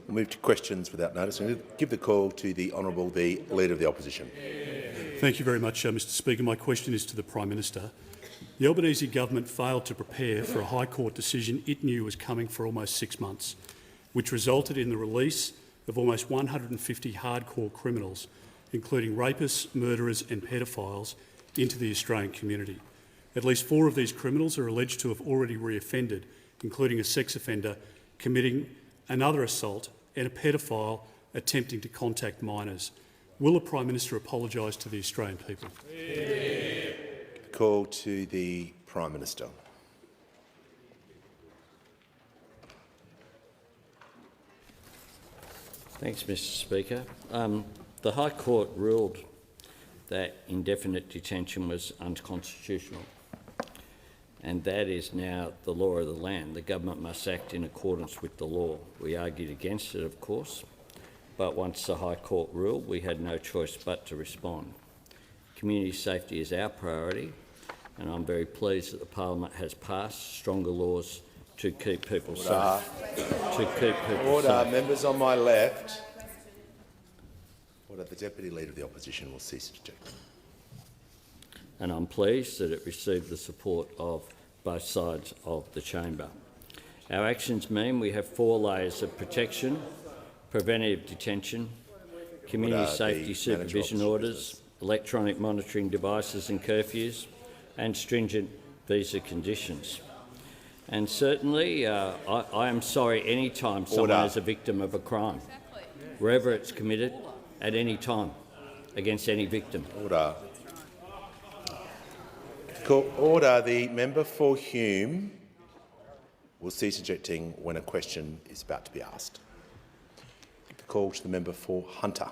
We'll move to questions without notice. I'm going to give the call to the Honourable the Leader of the Opposition. Thank you very much, Mr Speaker. My question is to the Prime Minister. The Albanese government failed to prepare for a High Court decision it knew was coming for almost 6 months, which resulted in the release of almost 150 hardcore criminals, including rapists, murderers and pedophiles, into the Australian community. At least 4 of these criminals are alleged to have already reoffended, including a sex offender committing another assault and a pedophile attempting to contact minors. Will the Prime Minister apologise to the Australian people? Call to the Prime Minister. Thanks, Mr Speaker. The High Court ruled that indefinite detention was unconstitutional, and that is now the law of the land. The government must act in accordance with the law. We argued against it, of course, but once the High Court ruled, we had no choice but to respond. Community safety is our priority, and I'm very pleased that the Parliament has passed stronger laws to keep people safe. Order. Members on my left. Order. The Deputy Leader of the Opposition will cease objecting. And I'm pleased that it received the support of both sides of the chamber. Our actions mean we have 4 layers of protection: preventive detention, community safety supervision orders, electronic monitoring devices and curfews, and stringent visa conditions. And certainly, I am sorry any time someone is a victim of a crime, wherever it's committed, at any time, against any victim. Order. Order. The member for Hume will cease objecting when a question is about to be asked. The call to the member for Hunter.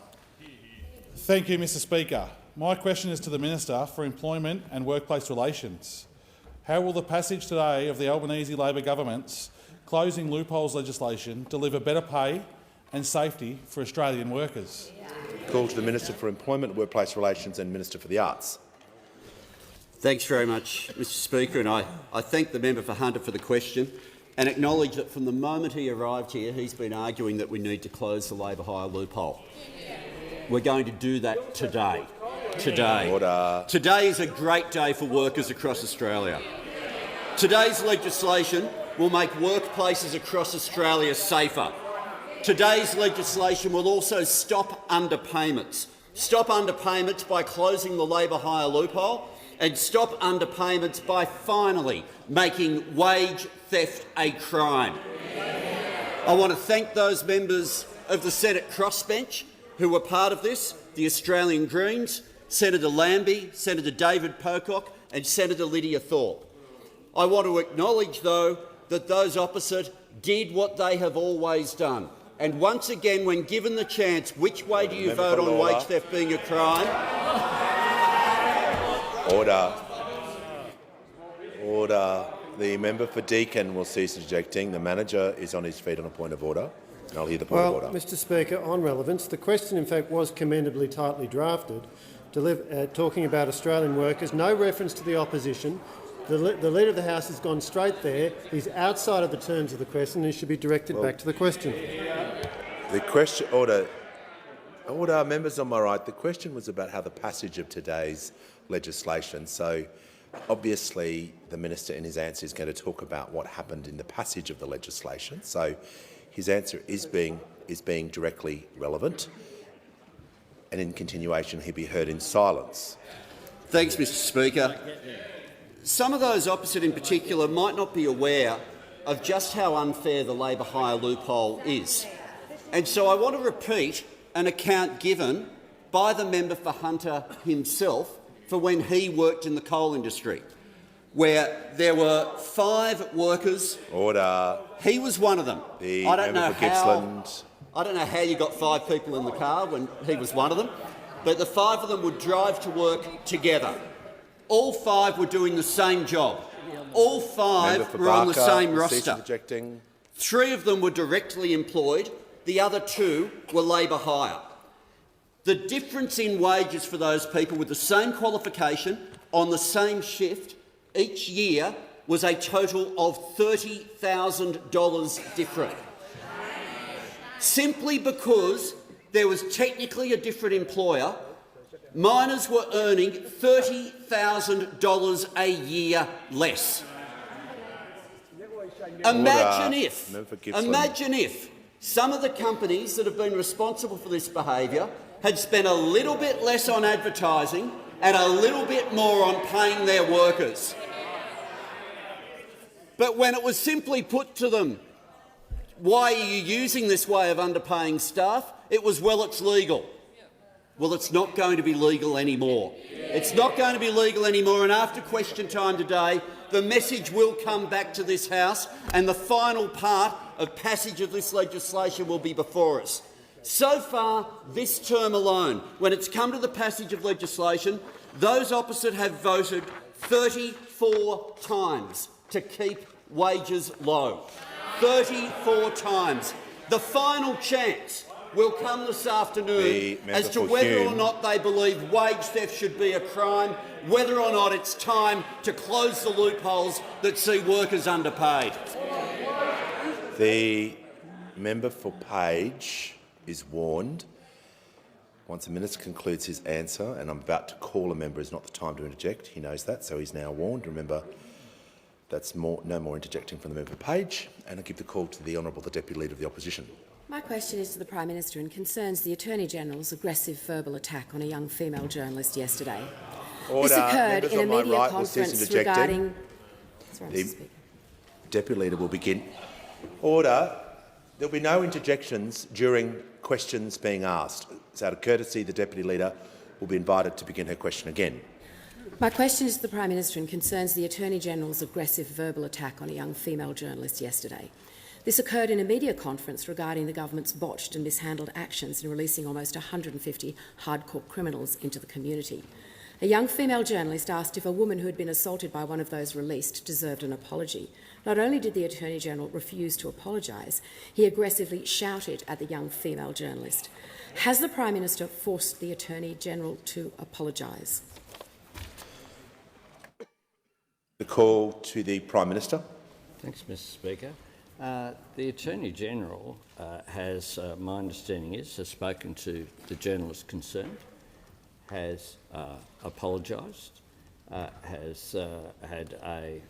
Thank you, Mr Speaker. My question is to the Minister for Employment and Workplace Relations. How will the passage today of the Albanese Labor government's closing loopholes legislation deliver better pay and safety for Australian workers? Call to the Minister for Employment, Workplace Relations and Minister for the Arts. Thanks very much, Mr Speaker, and I thank the member for Hunter for the question and acknowledge that from the moment he arrived here, he's been arguing that we need to close the labour hire loophole. We're going to do that today. Order. Today is a great day for workers across Australia. Today's legislation will make workplaces across Australia safer. Today's legislation will also stop underpayments. Stop underpayments by closing the labour hire loophole, and stop underpayments by finally making wage theft a crime. I want to thank those members of the Senate crossbench who were part of this: the Australian Greens, Senator Lambie, Senator David Pocock and Senator Lydia Thorpe. I want to acknowledge, though, that those opposite did what they have always done. And once again, when given the chance, which way do you vote on wage theft being a crime? Order. Order. The member for Deakin will cease objecting. The manager is on his feet on a point of order. I'll hear the point of order. Mr Speaker, on relevance, the question in fact was commendably tightly drafted, talking about Australian workers, no reference to the opposition. The Leader of the House has gone straight there. He's outside of the terms of the question and he should be directed back to the question. The question— Order. Order. Members on my right, the question was about how the passage of today's legislation. So obviously the minister in his answer is going to talk about what happened in the passage of the legislation. So his answer is being directly relevant, and in continuation he'll be heard in silence. Thanks, Mr Speaker. Some of those opposite in particular might not be aware of just how unfair the labour hire loophole is. And so I want to repeat an account given by the member for Hunter himself for when he worked in the coal industry, where there were 5 workers. Order. He was one of them. I don't know how you got 5 people in the car when he was one of them, but the 5 of them would drive to work together. All 5 were doing the same job. All 5 were on the same roster. 3 of them were directly employed. The other 2 were labour hire. The difference in wages for those people with the same qualification on the same shift each year was a total of $30,000 different. simply because there was technically a different employer. Miners were earning $30,000 a year less. Imagine if some of the companies that have been responsible for this behaviour had spent a little bit less on advertising and a little bit more on paying their workers. But when it was simply put to them, why are you using this way of underpaying staff? It was, well, it's legal. Well, it's not going to be legal anymore. It's not going to be legal anymore, and after question time today, the message will come back to this House and the final part of passage of this legislation will be before us. So far, this term alone, when it's come to the passage of legislation, those opposite have voted 34 times to keep wages low. 34 times. The final chance will come this afternoon as to whether or not they believe wage theft should be a crime, whether or not it's time to close the loopholes that see workers underpaid. The member for Page is warned. Once the minister concludes his answer, and I'm about to call a member, is not the time to interject. He knows that, so he's now warned. Remember, that's no more interjecting from the member for Page. And I give the call to the Honourable the Deputy Leader of the Opposition. My question is to the Prime Minister and concerns the Attorney-General's aggressive verbal attack on a young female journalist yesterday. Order. This occurred Members in a on my media right will cease conference interjecting. regarding... Sorry, The Mr. Speaker. Deputy Leader will begin. Order. There will be no interjections during questions being asked. So out of courtesy, the Deputy Leader will be invited to begin her question again. My question is to the Prime Minister and concerns the Attorney-General's aggressive verbal attack on a young female journalist yesterday. This occurred in a media conference regarding the government's botched and mishandled actions in releasing almost 150 hardcore criminals into the community. A young female journalist asked if a woman who had been assaulted by one of those released deserved an apology. Not only did the Attorney-General refuse to apologise, he aggressively shouted at the young female journalist. Has the Prime Minister forced the Attorney-General to apologise? The call to the Prime Minister. Thanks, Mr. Speaker. The Attorney-General has, my understanding is, has spoken to the journalist concerned, has apologised, has had a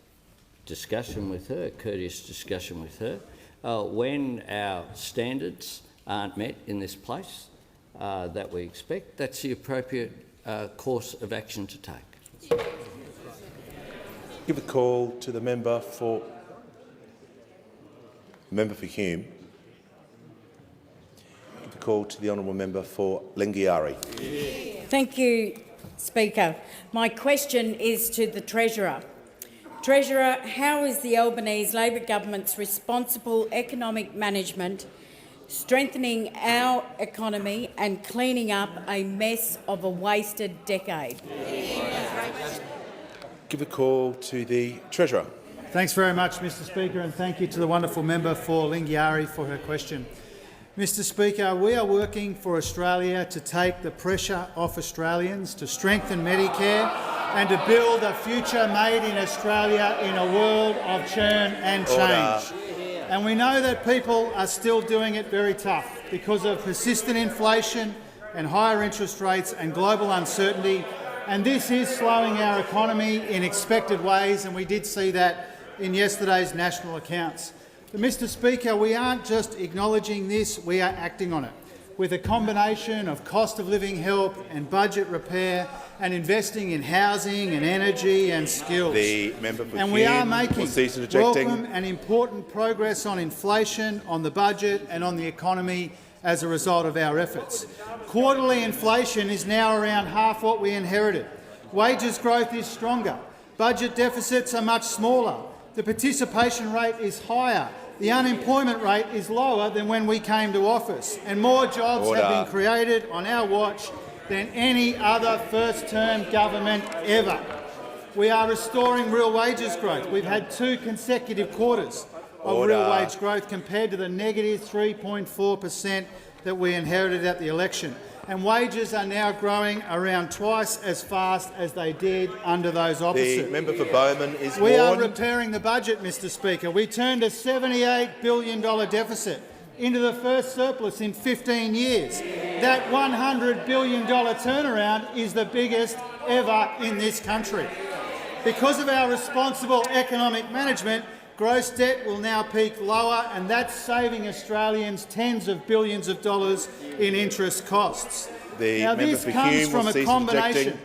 discussion with her, a courteous discussion with her. When our standards aren't met in this place that we expect, that's the appropriate course of action to take. Give a call to the member for Hume. Give a call to the honourable member for Lingiari. Thank you, Speaker. My question is to the Treasurer. Treasurer, how is the Albanese Labor government's responsible economic management strengthening our economy and cleaning up a mess of a wasted decade? Give a call to the Treasurer. Thanks very much, Mr Speaker, and thank you to the wonderful member for Lingiari for her question. Mr Speaker, we are working for Australia to take the pressure off Australians, to strengthen Medicare and to build a future made in Australia in a world of churn and change. Order. And we know that people are still doing it very tough because of persistent inflation and higher interest rates and global uncertainty. And this is slowing our economy in expected ways, and we did see that in yesterday's national accounts. But, Mr Speaker, we aren't just acknowledging this, we are acting on it, with a combination of cost of living help and budget repair and investing in housing and energy and skills. The member for and we are Hume making will cease interjecting. welcome and important progress on inflation, on the budget and on the economy as a result of our efforts. Quarterly inflation is now around half what we inherited. Wages growth is stronger. Budget deficits are much smaller. The participation rate is higher. The unemployment rate is lower than when we came to office. And more jobs have been created on our watch than any other first-term government ever. We are restoring real wages growth. We've had 2 consecutive quarters of real wage growth compared to the negative 3.4% that we inherited at the election. And wages are now growing around twice as fast as they did under those opposite. The member for Bowman is We warned. are repairing the budget, Mr Speaker. We turned a $78 billion deficit into the first surplus in 15 years. That $100 billion turnaround is the biggest ever in this country. Because of our responsible economic management, gross debt will now peak lower, and that's saving Australians tens of billions of dollars in interest costs. Now, this comes from a combination.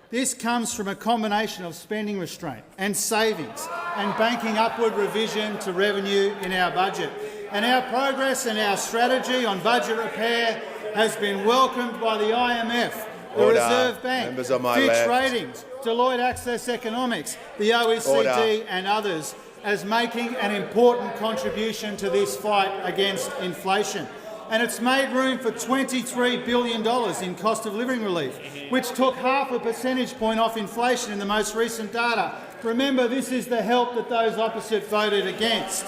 This comes from a combination of spending restraint and savings and banking upward revision to revenue in our budget. And our progress and our strategy on budget repair has been welcomed by the IMF, the Reserve Bank, Fitch Ratings, Deloitte Access Economics, the OECD and others as making an important contribution to this fight against inflation. And it's made room for $23 billion in cost of living relief, which took half a percentage point off inflation in the most recent data. Remember, this is the help that those opposite voted against.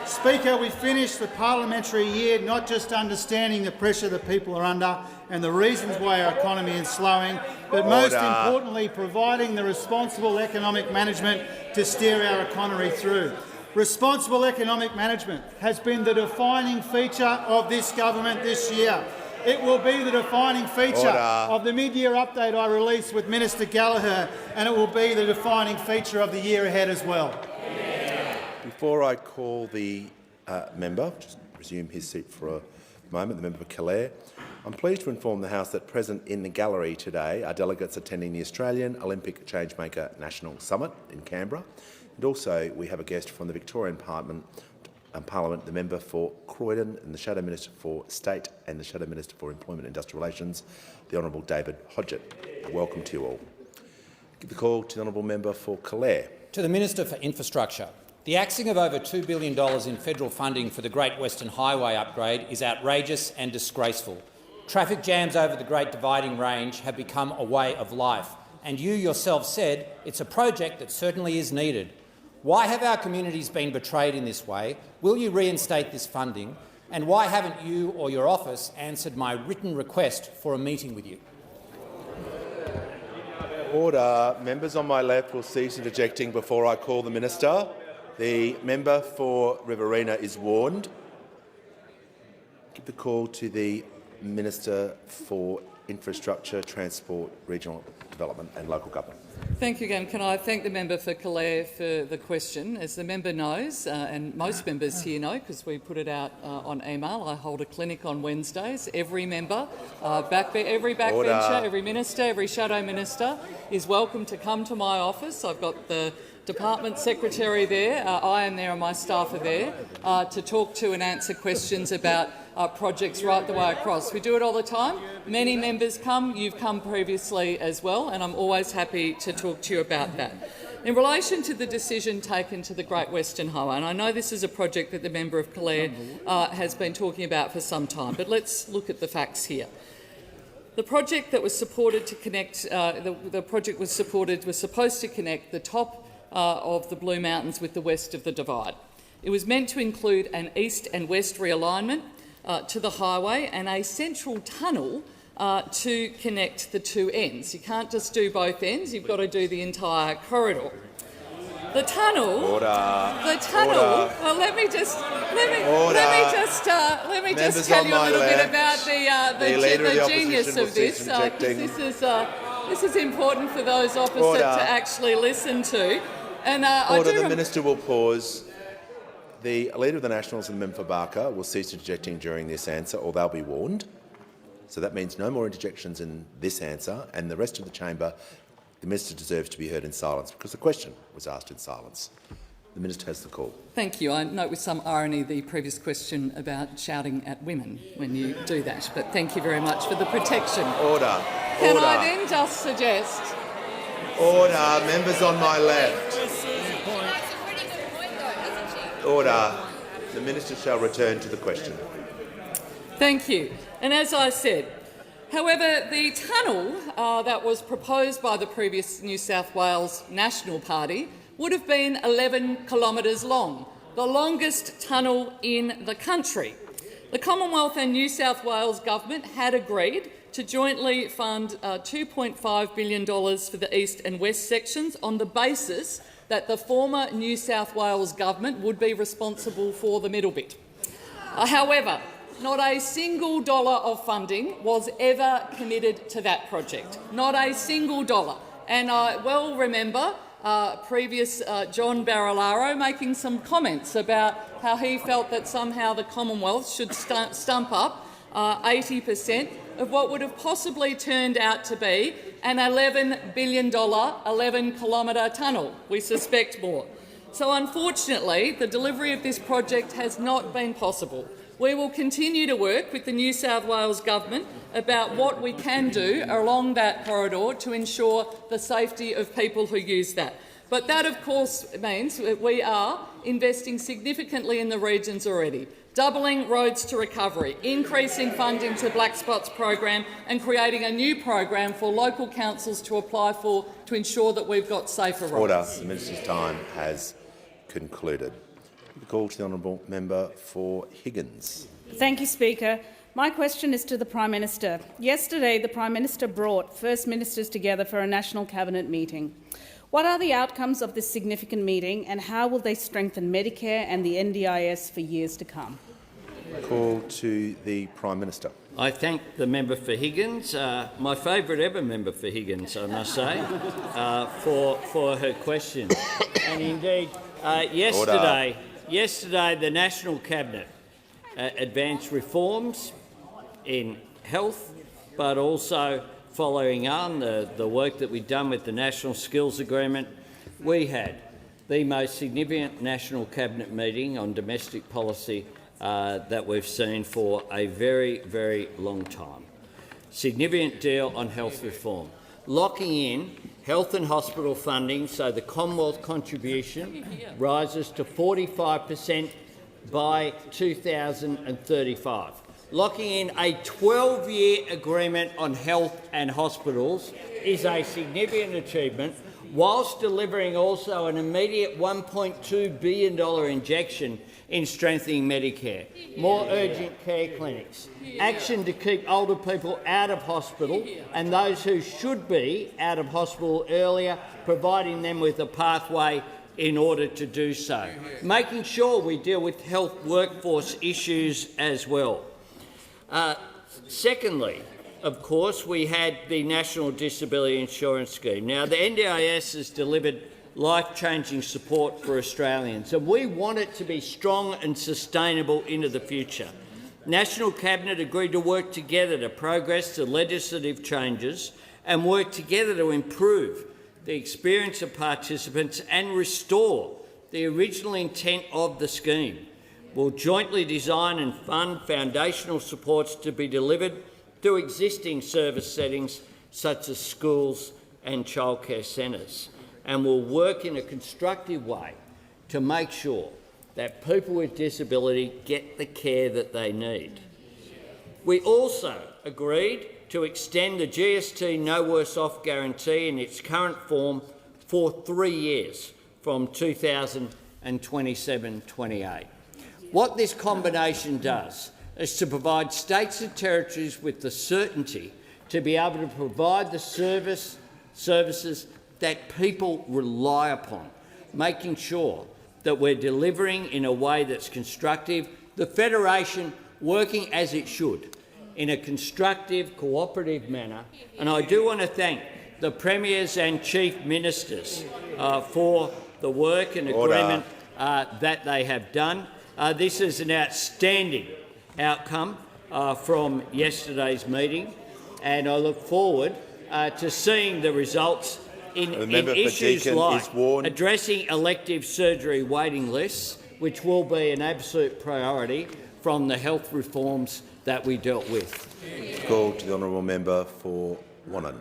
Speaker, we finished the parliamentary year not just understanding the pressure that people are under and the reasons why our economy is slowing, but most importantly providing the responsible economic management to steer our economy through. Responsible economic management has been the defining feature of this government this year. It will be the defining feature of the mid-year update I released with Minister Gallagher, and it will be the defining feature of the year ahead as well. Before I call the member, just resume his seat for a moment, the member for Calare, I'm pleased to inform the House that present in the gallery today are delegates attending the Australian Olympic Changemaker National Summit in Canberra. And also we have a guest from the Victorian Parliament, the member for Croydon and the Shadow Minister for State and the Shadow Minister for Employment and Industrial Relations, the Honourable David Hodgett. Welcome to you all. Give the call to the Honourable Member for Calare. To the Minister for Infrastructure. The axing of over $2 billion in federal funding for the Great Western Highway upgrade is outrageous and disgraceful. Traffic jams over the Great Dividing Range have become a way of life, and you yourself said it's a project that certainly is needed. Why have our communities been betrayed in this way? Will you reinstate this funding? And why haven't you or your office answered my written request for a meeting with you? Order. Members on my left will cease interjecting before I call the Minister. The member for Riverina is warned. Give the call to the Minister for Infrastructure, Transport, Regional Development and Local Government. Thank you again. Can I thank the member for Calare for the question? As the member knows, and most members here know because we put it out on email, I hold a clinic on Wednesdays. Every member, every backbencher, every minister, every shadow minister is welcome to come to my office. I've got the Department Secretary there, I am there and my staff are there to talk to and answer questions about projects right the way across. We do it all the time. Many members come, you've come previously as well, and I'm always happy to talk to you about that. In relation to the decision taken to the Great Western Highway, and I know this is a project that the member of Calare has been talking about for some time, but let's look at the facts here. The project that was supported to connect, the project was supposed to connect the top of the Blue Mountains with the west of the Divide. It was meant to include an east and west realignment to the highway and a central tunnel to connect the two ends. You can't just do both ends, you've got to do the entire corridor. The tunnel. Well, let me just tell you a little bit about the genius of this. This is important for those opposite to actually listen to. And the Minister will pause. The Leader of the Nationals and the member for Barker will cease interjecting during this answer, or they'll be warned. So that means no more interjections in this answer, and the rest of the chamber, the Minister deserves to be heard in silence because the question was asked in silence. The Minister has the call. Thank you. I note with some irony the previous question about shouting at women when you do that, but thank you very much for the protection. Order. Can I then just suggest... Order. Members on my left. Order. The Minister shall return to the question. Thank you. And as I said, however, the tunnel that was proposed by the previous New South Wales National Party would have been 11 kilometres long, the longest tunnel in the country. The Commonwealth and New South Wales government had agreed to jointly fund $2.5 billion for the east and west sections on the basis that the former New South Wales government would be responsible for the middle bit. However, not a single dollar of funding was ever committed to that project. Not a single dollar. And I well remember previous John Barilaro making some comments about how he felt that somehow the Commonwealth should stump up 80% of what would have possibly turned out to be an $11 billion, 11-kilometre tunnel. We suspect more. So unfortunately, the delivery of this project has not been possible. We will continue to work with the New South Wales Government about what we can do along that corridor to ensure the safety of people who use that. But that, of course, means that we are investing significantly in the regions already, doubling Roads to Recovery, increasing funding to the Black Spots program and creating a new program for local councils to apply for to ensure that we've got safer roads. Order. The minister's time has concluded. The call to the honourable member for Higgins. Thank you, Speaker. My question is to the Prime Minister. Yesterday, the Prime Minister brought First Ministers together for a National Cabinet meeting. What are the outcomes of this significant meeting and how will they strengthen Medicare and the NDIS for years to come? Call to the Prime Minister. I thank the member for Higgins, my favourite ever member for Higgins, I must say, for her question. And indeed, yesterday the National Cabinet advanced reforms in health, but also following on the work that we've done with the National Skills Agreement. We had the most significant National Cabinet meeting on domestic policy that we've seen for a very, very long time. Significant deal on health reform, locking in health and hospital funding so the Commonwealth contribution rises to 45% by 2035. Locking in a 12-year agreement on health and hospitals is a significant achievement, whilst delivering also an immediate $1.2 billion injection in strengthening Medicare, more urgent care clinics, action to keep older people out of hospital and those who should be out of hospital earlier, providing them with a pathway in order to do so, making sure we deal with health workforce issues as well. Secondly, of course, we had the National Disability Insurance Scheme. Now, the NDIS has delivered life-changing support for Australians, and we want it to be strong and sustainable into the future. National Cabinet agreed to work together to progress the legislative changes and work together to improve the experience of participants and restore the original intent of the scheme. We'll jointly design and fund foundational supports to be delivered to existing service settings such as schools and childcare centres, and will work in a constructive way to make sure that people with disability get the care that they need. We also agreed to extend the GST No Worse Off guarantee in its current form for 3 years, from 2027-28. What this combination does is to provide states and territories with the certainty to be able to provide the services that people rely upon, making sure that we're delivering in a way that's constructive, the Federation working as it should, in a constructive, cooperative manner. And I do want to thank the Premiers and Chief Ministers for the work and agreement that they have done. This is an outstanding outcome from yesterday's meeting, and I look forward to seeing the results in issues like addressing elective surgery waiting lists, which will be an absolute priority from the health reforms that we dealt with. Call to the honourable member for Wannon.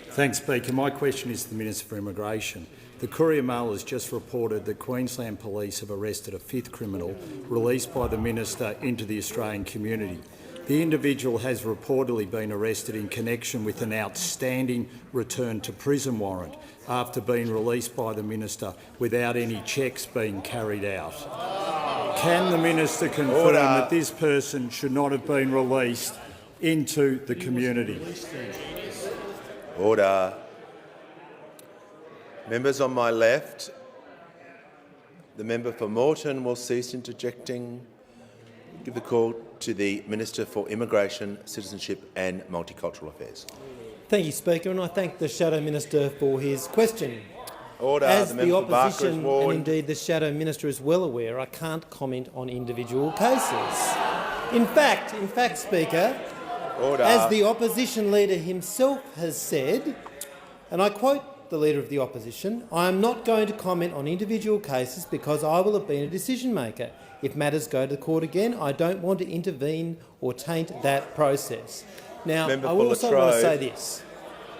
Thanks, Speaker. My question is to the Minister for Immigration. The Courier Mail has just reported that Queensland Police have arrested a 5th criminal released by the Minister into the Australian community. The individual has reportedly been arrested in connection with an outstanding return to prison warrant after being released by the Minister without any checks being carried out. Can the Minister confirm that this person should not have been released into the community? Order. Members on my left, the member for Moreton will cease interjecting. Give the call to the Minister for Immigration, Citizenship and Multicultural Affairs. Thank you, Speaker, and I thank the Shadow Minister for his question. Order. As the member for Barker is opposition warned. and indeed the Shadow Minister is well aware, I can't comment on individual cases. In fact, Speaker, Order. as the opposition leader himself has said, and I quote the Leader of the Opposition, "I am not going to comment on individual cases because I will have been a decision maker. If matters go to the court again, I don't want to intervene or taint that process." Now, Member I for also want to say Latrobe. this.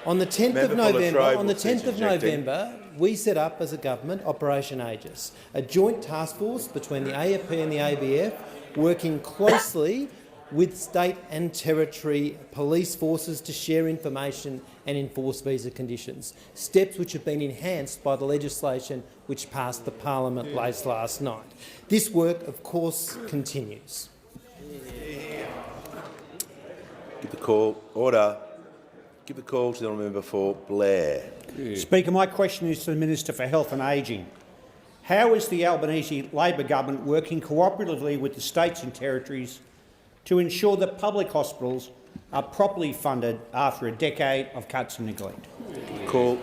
On the 10th Member of for November, Latrobe on the will 10th cease of interjecting. November, we set up as a government Operation Aegis, a joint task force between the AFP and the ABF, working closely with state and territory police forces to share information and enforce visa conditions, steps which have been enhanced by the legislation which passed the parliament late last night. This work, of course, continues. Give the call. Order. Give the call to the honourable member for Blair. Speaker, my question is to the Minister for Health and Ageing. How is the Albanese Labor government working cooperatively with the states and territories to ensure that public hospitals are properly funded after a decade of cuts and neglect? Call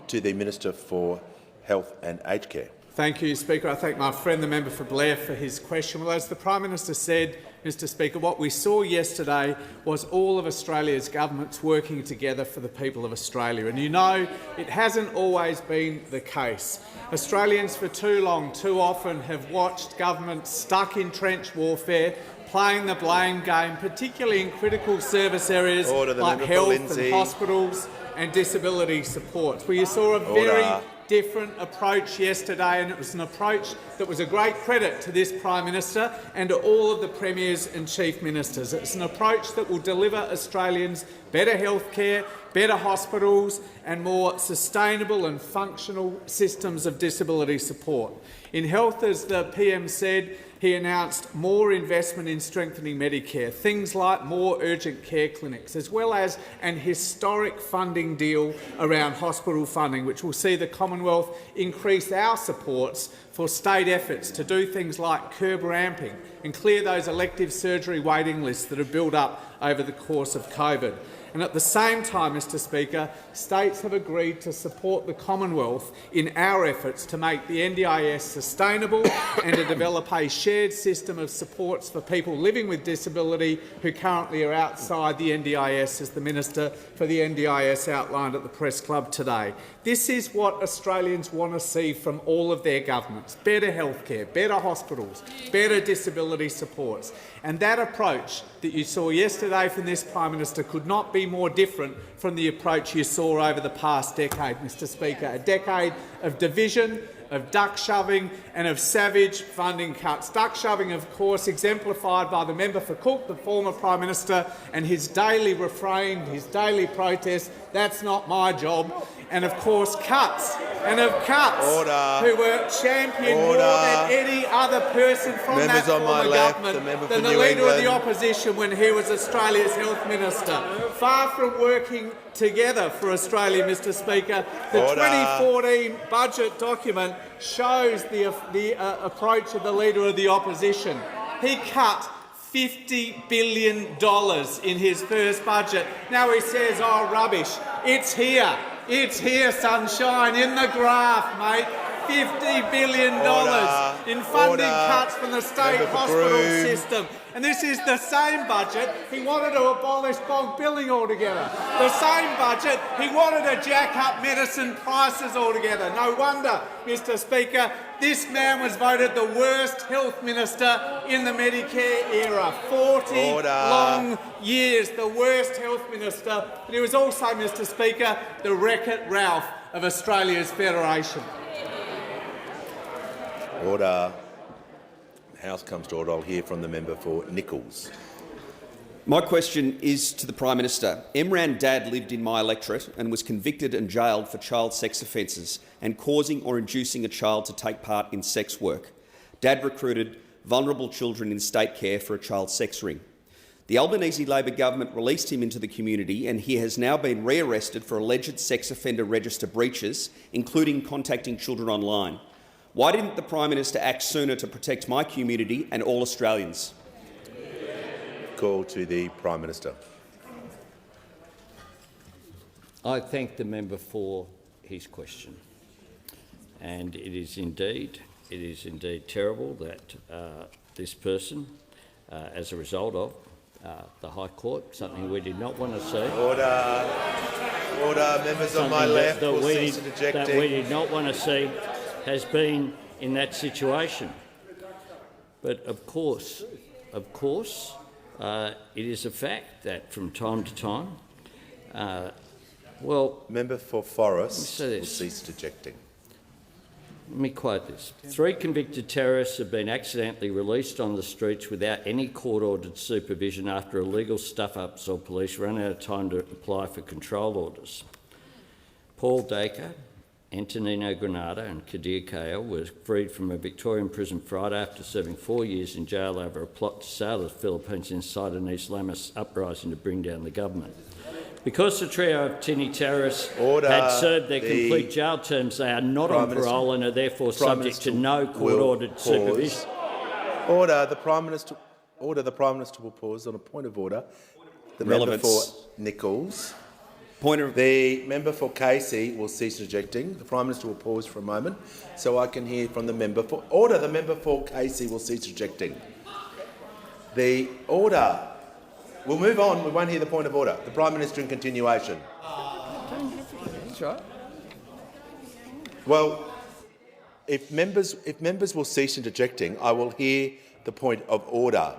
to the Minister for Health and Aged Care. Thank you, Speaker. I thank my friend, the member for Blair, for his question. Well, as the Prime Minister said, Mr Speaker, what we saw yesterday was all of Australia's governments working together for the people of Australia. And you know, it hasn't always been the case. Australians for too long, too often, have watched governments stuck in trench warfare, playing the blame game, particularly in critical service areas like health and hospitals and disability supports, where you saw a very different approach yesterday, and it was an approach that was a great credit to this Prime Minister and to all of the Premiers and Chief Ministers. It's an approach that will deliver Australians better health care, better hospitals and more sustainable and functional systems of disability support. In health, as the PM said, he announced more investment in strengthening Medicare, things like more urgent care clinics, as well as an historic funding deal around hospital funding, which will see the Commonwealth increase our supports for state efforts to do things like curb ramping and clear those elective surgery waiting lists that have built up over the course of COVID. And at the same time, Mr Speaker, states have agreed to support the Commonwealth in our efforts to make the NDIS sustainable and to develop a shared system of supports for people living with disability who currently are outside the NDIS, as the Minister for the NDIS outlined at the Press Club today. This is what Australians want to see from all of their governments: better healthcare, better hospitals, better disability supports. And that approach that you saw yesterday from this Prime Minister could not be more different from the approach you saw over the past decade, Mr Speaker. A decade of division, of duck shoving and of savage funding cuts. Duck shoving, of course, exemplified by the member for Cook, the former Prime Minister, and his daily refrain, his daily protest, "That's not my job." And of course cuts, and of cuts who were championed more than any other person from that former government than the Leader of the Opposition when he was Australia's Health Minister. Far from working together for Australia, Mr Speaker, the 2014 budget document shows the approach of the Leader of the Opposition. He cut $50 billion in his first budget. Now he says, "Oh, rubbish, it's here. It's here, sunshine, in the graph, mate. $50 billion in funding cuts from the state hospital system." And this is the same budget he wanted to abolish bulk billing altogether. The same budget he wanted to jack up medicine prices altogether. No wonder, Mr Speaker, this man was voted the worst health minister in the Medicare era. 40 long years, the worst health minister. But he was also, Mr Speaker, the Wreck-It Ralph of Australia's Federation. Order. House comes to order. I'll hear from the member for Nichols. My question is to the Prime Minister. Imran Dad lived in my electorate and was convicted and jailed for child sex offences and causing or inducing a child to take part in sex work. Dad recruited vulnerable children in state care for a child sex ring. The Albanese Labor government released him into the community and he has now been re-arrested for alleged sex offender register breaches, including contacting children online. Why didn't the Prime Minister act sooner to protect my community and all Australians? Call to the Prime Minister. I thank the member for his question, and it is indeed terrible that this person, as a result of the High Court, something we did not want to see. Order. Order. Members on my left will cease interjecting. That we did not want to see has been in that situation. But of course, it is a fact that from time to time, Member for Forrest will cease interjecting. Let me quote this. 3 convicted terrorists have been accidentally released on the streets without any court-ordered supervision after illegal stuff-ups or police ran out of time to apply for control orders. Paul Dacre, Antonino Granada and Kadir Kale were freed from a Victorian prison Friday after serving 4 years in jail over a plot to sail the Philippines inside an Islamist uprising to bring down the government. Because the trio of Tinny terrorists had served their complete jail terms, they are not on parole and are therefore subject to no court-ordered supervision. Order. The Prime Minister. Order. The Prime Minister will pause on a point of order. The member for Nichols. The member for Casey will cease interjecting. The Prime Minister will pause for a moment so I can hear from the member for order. The member for Casey will cease interjecting. The order. We'll move on. We won't hear the point of order. The Prime Minister in continuation. That's right. Well, if members will cease interjecting, I will hear the point of order.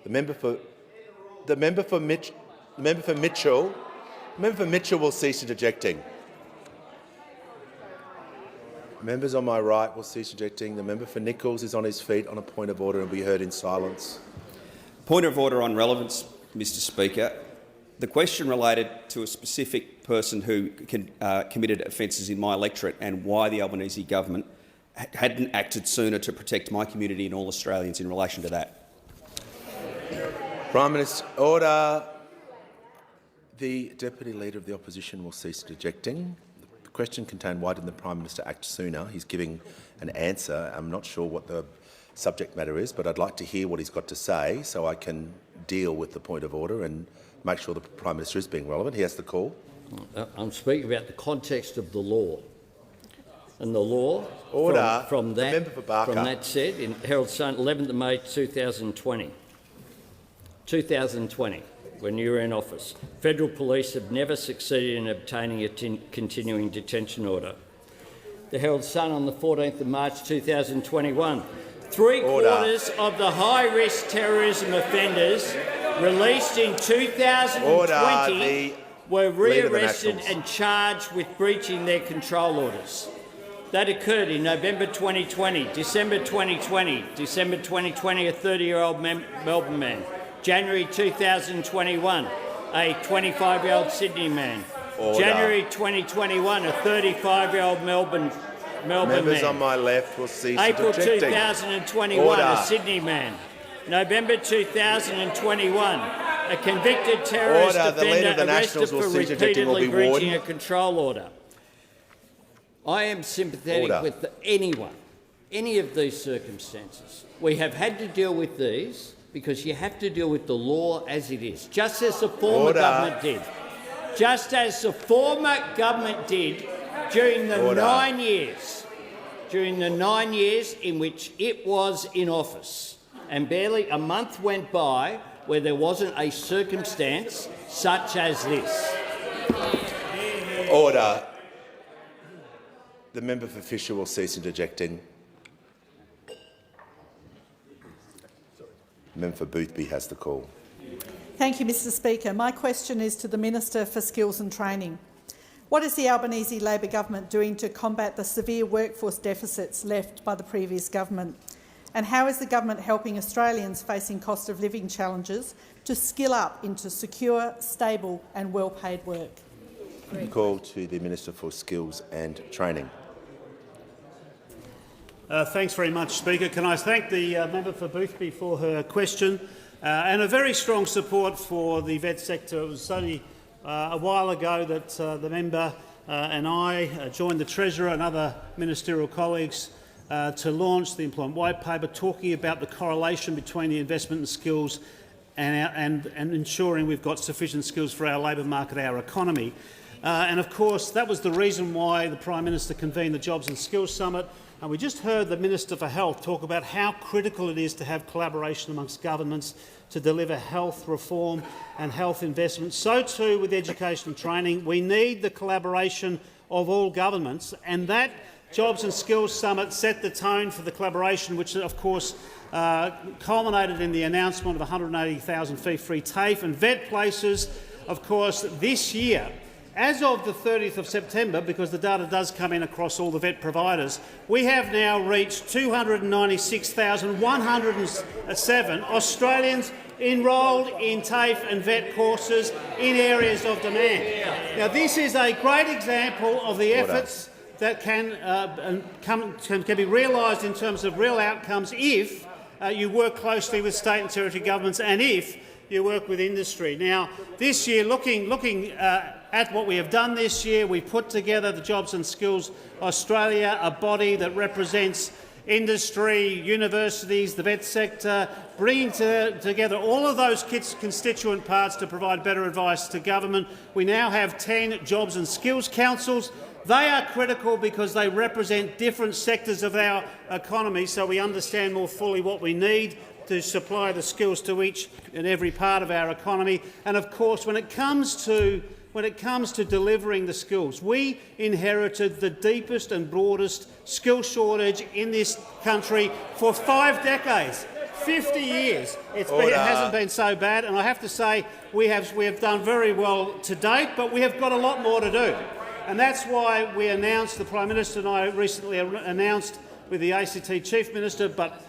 The member for Mitchell will cease interjecting. Members on my right will cease interjecting. The member for Nichols is on his feet on a point of order and will be heard in silence. Point of order on relevance, Mr Speaker. The question related to a specific person who committed offences in my electorate and why the Albanese government hadn't acted sooner to protect my community and all Australians in relation to that. Prime Minister, order. The Deputy Leader of the Opposition will cease interjecting. The question contained why didn't the Prime Minister act sooner? He's giving an answer. I'm not sure what the subject matter is, but I'd like to hear what he's got to say so I can deal with the point of order and make sure the Prime Minister is being relevant. He has the call. I'm speaking about the context of the law. And the law, order. From that, the member for Barker. From that said, in Herald Sun, 11th of May 2020, when you were in office, federal police have never succeeded in obtaining a continuing detention order. The Herald Sun on the 14th of March 2021, three-quarters of the high-risk terrorism offenders released in 2020 were re-arrested and charged with breaching their control orders. That occurred in November 2020, December 2020, December 2020, a 30-year-old Melbourne man, January 2021, a 25-year-old Sydney man, January 2021, a 35-year-old Melbourne Members man. on my left will cease April interjecting. 2021, a Sydney man. November 2021, a convicted terrorist offender arrested for repeatedly breaching a control order. I am sympathetic with any of these circumstances. We have had to deal with these because you have to deal with the law as it is, just as the former government did. Just as the former government did during the 9 years in which it was in office. And barely a month went by where there wasn't a circumstance such as this. Order. The member for Fisher will cease interjecting. The member for Boothby has the call. Thank you, Mr Speaker. My question is to the Minister for Skills and Training. What is the Albanese Labor government doing to combat the severe workforce deficits left by the previous government? And how is the government helping Australians facing cost of living challenges to skill up into secure, stable and well-paid work? Call to the Minister for Skills and Training. Thanks very much, Speaker. Can I thank the member for Boothby for her question and a very strong support for the vet sector. It was only a while ago that the member and I joined the Treasurer and other ministerial colleagues to launch the Employment White Paper, talking about the correlation between the investment in skills and ensuring we've got sufficient skills for our labour market, our economy. And of course, that was the reason why the Prime Minister convened the Jobs and Skills Summit. And we just heard the Minister for Health talk about how critical it is to have collaboration amongst governments to deliver health reform and health investment. So too with education and training. We need the collaboration of all governments, and that Jobs and Skills Summit set the tone for the collaboration, which of course culminated in the announcement of 180,000 fee-free TAFE and VET places. Of course, this year, as of the 30th of September, because the data does come in across all the VET providers, we have now reached 296,107 Australians enrolled in TAFE and VET courses in areas of demand. Now, this is a great example of the efforts that can be realised in terms of real outcomes if you work closely with state and territory governments and if you work with industry. Now, this year, looking at what we have done this year, we put together the Jobs and Skills Australia, a body that represents industry, universities, the VET sector, bringing together all of those constituent parts to provide better advice to government. We now have 10 Jobs and Skills Councils. They are critical because they represent different sectors of our economy, so we understand more fully what we need to supply the skills to each and every part of our economy. And of course, when it comes to delivering the skills, we inherited the deepest and broadest skill shortage in this country for 5 decades. 50 years. It hasn't been so bad, and I have to say we have done very well to date, but we have got a lot more to do. And that's why we announced, the Prime Minister and I recently announced with the ACT Chief Minister, but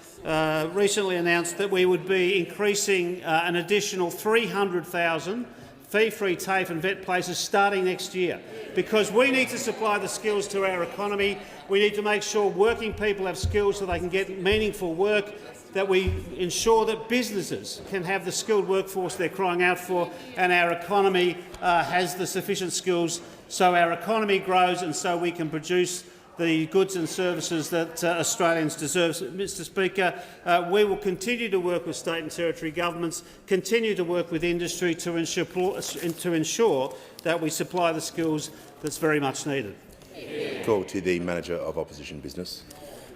recently announced that we would be increasing an additional 300,000 fee-free TAFE and VET places starting next year, because we need to supply the skills to our economy. We need to make sure working people have skills so they can get meaningful work, that we ensure that businesses can have the skilled workforce they're crying out for, and our economy has the sufficient skills so our economy grows and so we can produce the goods and services that Australians deserve. Mr Speaker, we will continue to work with state and territory governments, continue to work with industry to ensure that we supply the skills that's very much needed. Call to the Manager of Opposition Business.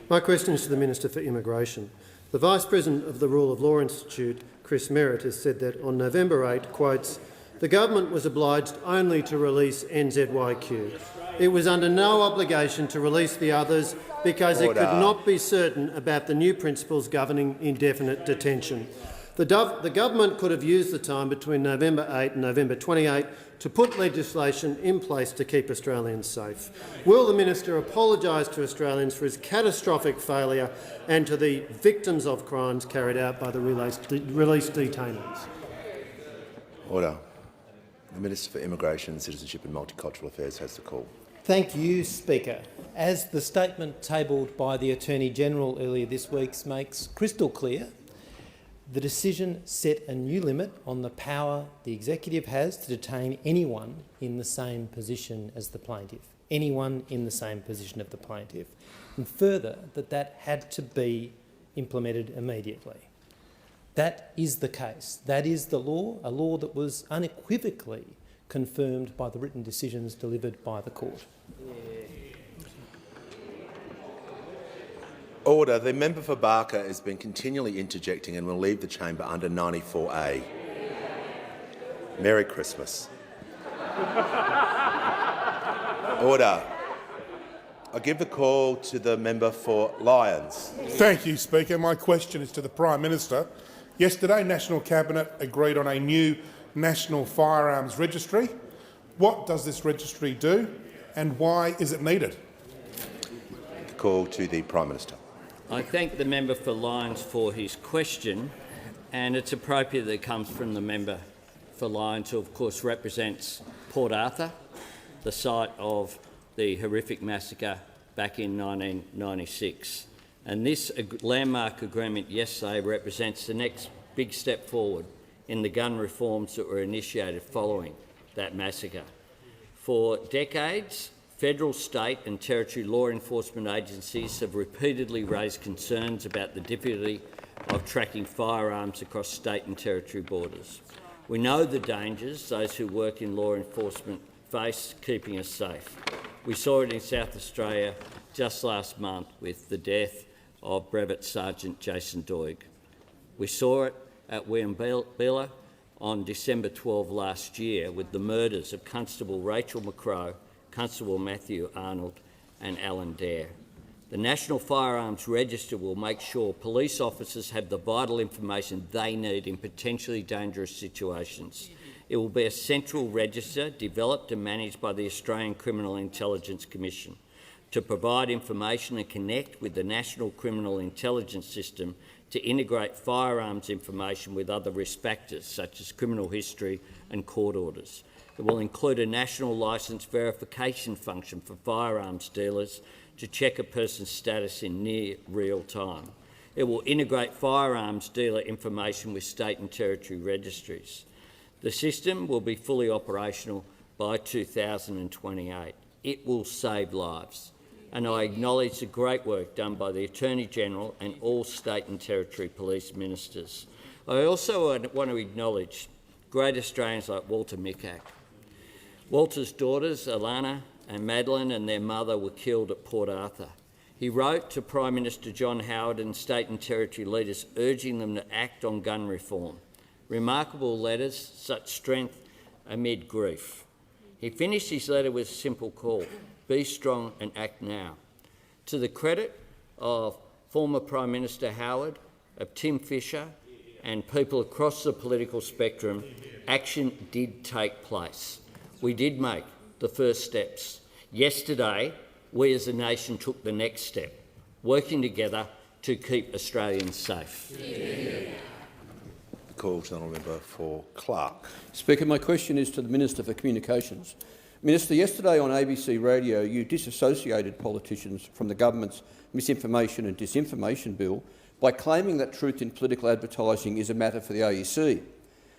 My question is to the Minister for Immigration. The Vice President of the Rule of Law Institute, Chris Merritt, has said that on November 8, quotes, "The government was obliged only to release NZYQ. It was under no obligation to release the others because it could not be certain about the new principles governing indefinite detention. The government could have used the time between November 8 and November 28 to put legislation in place to keep Australians safe. Will the minister apologise to Australians for his catastrophic failure and to the victims of crimes carried out by the released detainees?" Order. The Minister for Immigration, Citizenship and Multicultural Affairs has the call. Thank you, Speaker. As the statement tabled by the Attorney-General earlier this week makes crystal clear, the decision set a new limit on the power the Executive has to detain anyone in the same position as the plaintiff, anyone in the same position of the plaintiff, and further that had to be implemented immediately. That is the case. That is the law, a law that was unequivocally confirmed by the written decisions delivered by the court. Order. The member for Barker has been continually interjecting and will leave the chamber under 94A. Merry Christmas. Order. I give the call to the member for Lyons. Thank you, Speaker. My question is to the Prime Minister. Yesterday, National Cabinet agreed on a new National Firearms Registry. What does this registry do and why is it needed? The call to the Prime Minister. I thank the member for Lyons for his question, and it's appropriate that it comes from the member for Lyons, who of course represents Port Arthur, the site of the horrific massacre back in 1996. And this landmark agreement yesterday represents the next big step forward in the gun reforms that were initiated following that massacre. For decades, federal, state and territory law enforcement agencies have repeatedly raised concerns about the difficulty of tracking firearms across state and territory borders. We know the dangers those who work in law enforcement face keeping us safe. We saw it in South Australia just last month with the death of Brevet Sergeant Jason Doig. We saw it at Williambilla on December 12 last year with the murders of Constable Rachel McCrow, Constable Matthew Arnold and Alan Dare. The National Firearms Register will make sure police officers have the vital information they need in potentially dangerous situations. It will be a central register developed and managed by the Australian Criminal Intelligence Commission to provide information and connect with the National Criminal Intelligence System to integrate firearms information with other risk factors such as criminal history and court orders. It will include a national licence verification function for firearms dealers to check a person's status in near real time. It will integrate firearms dealer information with state and territory registries. The system will be fully operational by 2028. It will save lives. And I acknowledge the great work done by the Attorney-General and all state and territory police ministers. I also want to acknowledge great Australians like Walter Mikac. Walter's daughters, Alana and Madeline, and their mother were killed at Port Arthur. He wrote to Prime Minister John Howard and state and territory leaders urging them to act on gun reform. Remarkable letters, such strength amid grief. He finished his letter with a simple call: be strong and act now. To the credit of former Prime Minister Howard, of Tim Fischer and people across the political spectrum, action did take place. We did make the first steps. Yesterday, we as a nation took the next step, working together to keep Australians safe. The call to the honourable member for Clark. Speaker, my question is to the Minister for Communications. Minister, yesterday on ABC Radio you disassociated politicians from the government's misinformation and disinformation bill by claiming that truth in political advertising is a matter for the AEC.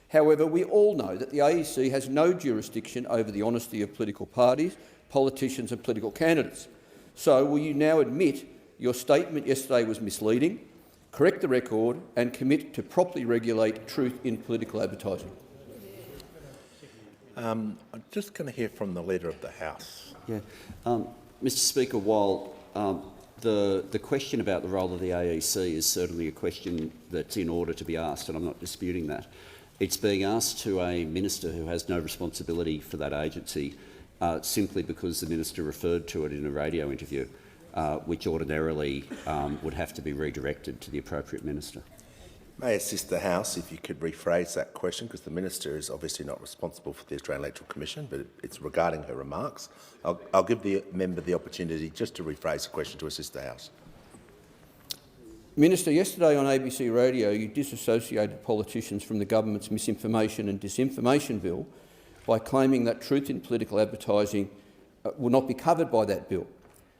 However, we all know that the AEC has no jurisdiction over the honesty of political parties, politicians and political candidates. So will you now admit your statement yesterday was misleading, correct the record and commit to properly regulate truth in political advertising? I'm just going to hear from the Leader of the House. Yeah. Mr Speaker, while the question about the role of the AEC is certainly a question that's in order to be asked, and I'm not disputing that, it's being asked to a minister who has no responsibility for that agency simply because the minister referred to it in a radio interview, which ordinarily would have to be redirected to the appropriate minister. May I assist the House if you could rephrase that question, because the Minister is obviously not responsible for the Australian Electoral Commission, but it's regarding her remarks. I'll give the member the opportunity just to rephrase the question to assist the House. Minister, yesterday on ABC Radio you disassociated politicians from the government's misinformation and disinformation bill by claiming that truth in political advertising will not be covered by that bill.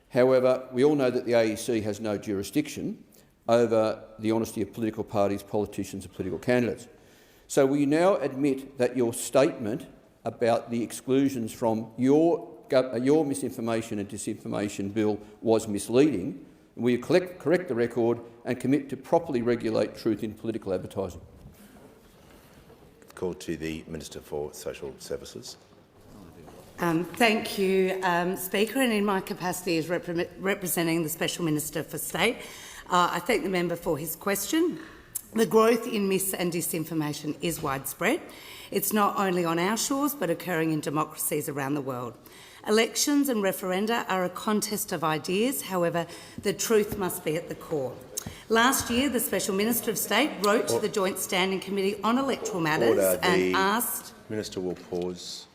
However, we all know that the AEC has no jurisdiction over the honesty of political parties, politicians and political candidates. So will you now admit that your statement about the exclusions from your misinformation and disinformation bill was misleading? Will you correct the record and commit to properly regulate truth in political advertising? Call to the Minister for Social Services. Thank you, Speaker, and in my capacity as representing the Special Minister for State, I thank the member for his question. The growth in mis- and disinformation is widespread. It's not only on our shores but occurring in democracies around the world. Elections and referenda are a contest of ideas. However, the truth must be at the core. Last year, the Special Minister of State wrote to the Joint Standing Committee on Electoral Matters and asked— Minister will pause.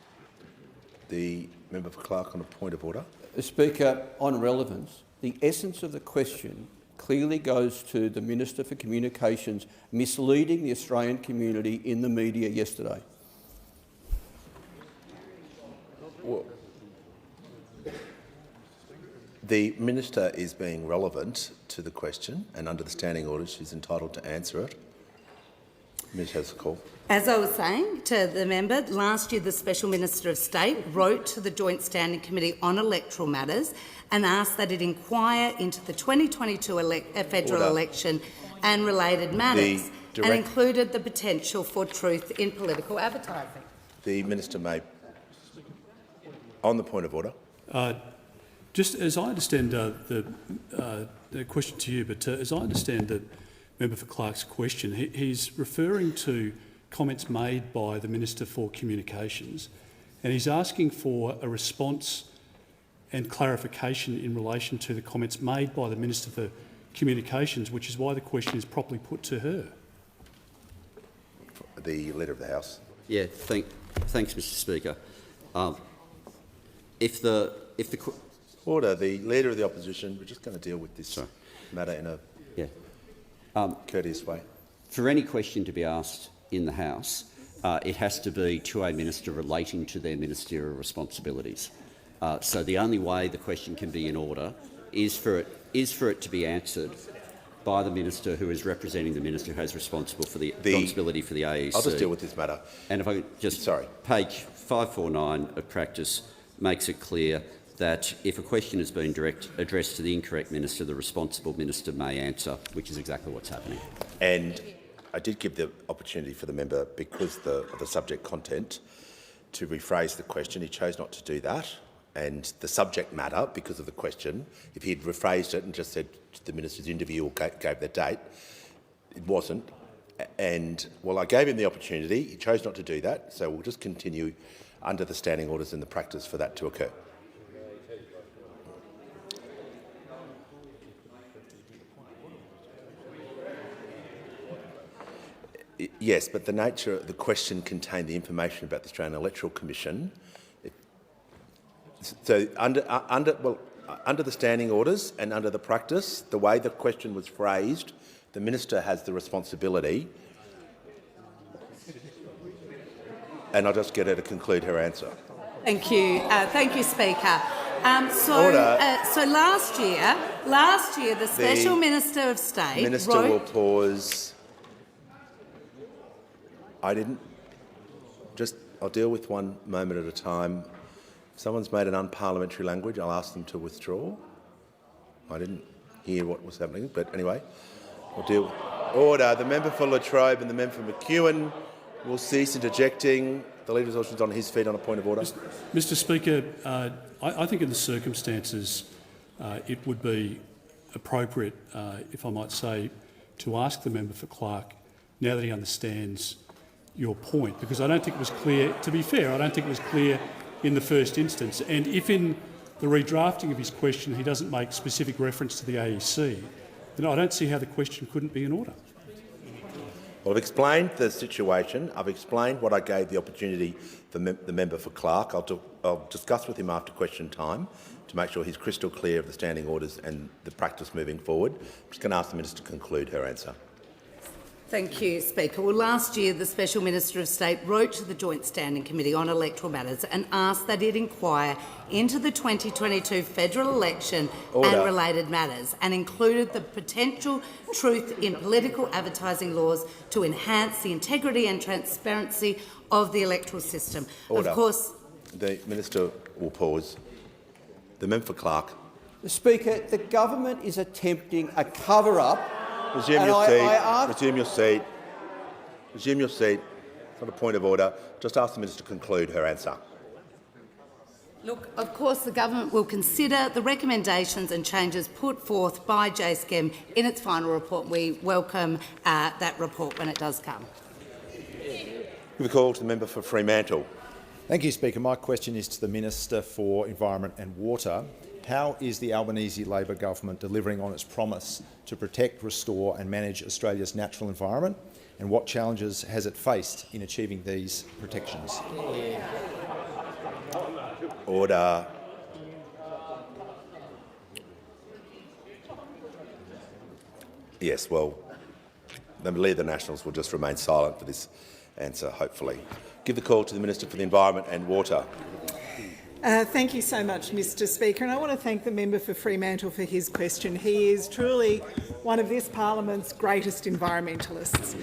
The member for Clark on a point of order. Speaker, on relevance, the essence of the question clearly goes to the Minister for Communications misleading the Australian community in the media yesterday. Well, the Minister is being relevant to the question, and under the standing order she's entitled to answer it. Minister has the call. As I was saying to the member, last year the Special Minister of State wrote to the Joint Standing Committee on Electoral Matters and asked that it inquire into the 2022 federal election and related matters, and included the potential for truth in political advertising. The Minister may. On the point of order. Just as I understand the question to you, but as I understand the member for Clark's question, he's referring to comments made by the Minister for Communications, and he's asking for a response and clarification in relation to the comments made by the Minister for Communications, which is why the question is properly put to her. The Leader of the House. Yeah, thanks, Mr. Speaker. Order. The Leader of the Opposition. We're just going to deal with this matter in a courteous way. For any question to be asked in the House, it has to be to a minister relating to their ministerial responsibilities. So the only way the question can be in order is for it to be answered by the minister who is representing the minister who has responsibility for the AEC. I'll just deal with this matter. And if I could just page 549 of practice makes it clear that if a question has been addressed to the incorrect minister, the responsible minister may answer, which is exactly what's happening. And I did give the opportunity for the member, because of the subject content, to rephrase the question. He chose not to do that. And the subject matter, because of the question, if he had rephrased it and just said the minister's interview or gave the date, it wasn't. And while I gave him the opportunity, he chose not to do that. So we'll just continue under the standing orders and the practice for that to occur. Yes, but the nature of the question contained the information about the Australian Electoral Commission. So under the standing orders and under the practice, the way the question was phrased, the minister has the responsibility. And I'll just get her to conclude her answer. Thank you, Speaker. So last year, the Special Minister of State Minister will pause. I'll deal with one moment at a time. If someone's made an unparliamentary language, I'll ask them to withdraw. I didn't hear what was happening, but anyway, I'll deal with order. The member for Latrobe and the member for McEwen will cease interjecting. The Leader of the Opposition is on his feet on a point of order. Mr. Speaker, I think in the circumstances it would be appropriate, if I might say, to ask the member for Clark, now that he understands your point, because I don't think it was clear, to be fair, I don't think it was clear in the first instance. And if in the redrafting of his question he doesn't make specific reference to the AEC, then I don't see how the question couldn't be in order. Well, I've explained the situation. I've explained what I gave the opportunity for the member for Clark. I'll discuss with him after question time to make sure he's crystal clear of the standing orders and the practice moving forward. I'm just going to ask the minister to conclude her answer. Thank you, Speaker. Well, last year the Special Minister of State wrote to the Joint Standing Committee on Electoral Matters and asked that it inquire into the 2022 federal election and related matters, and included the potential truth in political advertising laws to enhance the integrity and transparency of the electoral system. Order. Of course, the minister will pause. The member for Clark. The Speaker, the government is attempting a cover-up. Resume your seat. Resume your seat. Resume your seat. It's not a point of order. Just ask the minister to conclude her answer. look, of course the government will consider the recommendations and changes put forth by JSCEM in its final report. We welcome that report when it does come. Give a call to the member for Fremantle. Thank you, Speaker. My question is to the Minister for Environment and Water. How is the Albanese Labor government delivering on its promise to protect, restore and manage Australia's natural environment, and what challenges has it faced in achieving these protections? Order. Yes, well, the Leader of the Nationals will just remain silent for this answer, hopefully. Give the call to the Minister for the Environment and Water. Thank you so much, Mr Speaker, and I want to thank the member for Fremantle for his question. He is truly one of this parliament's greatest environmentalists.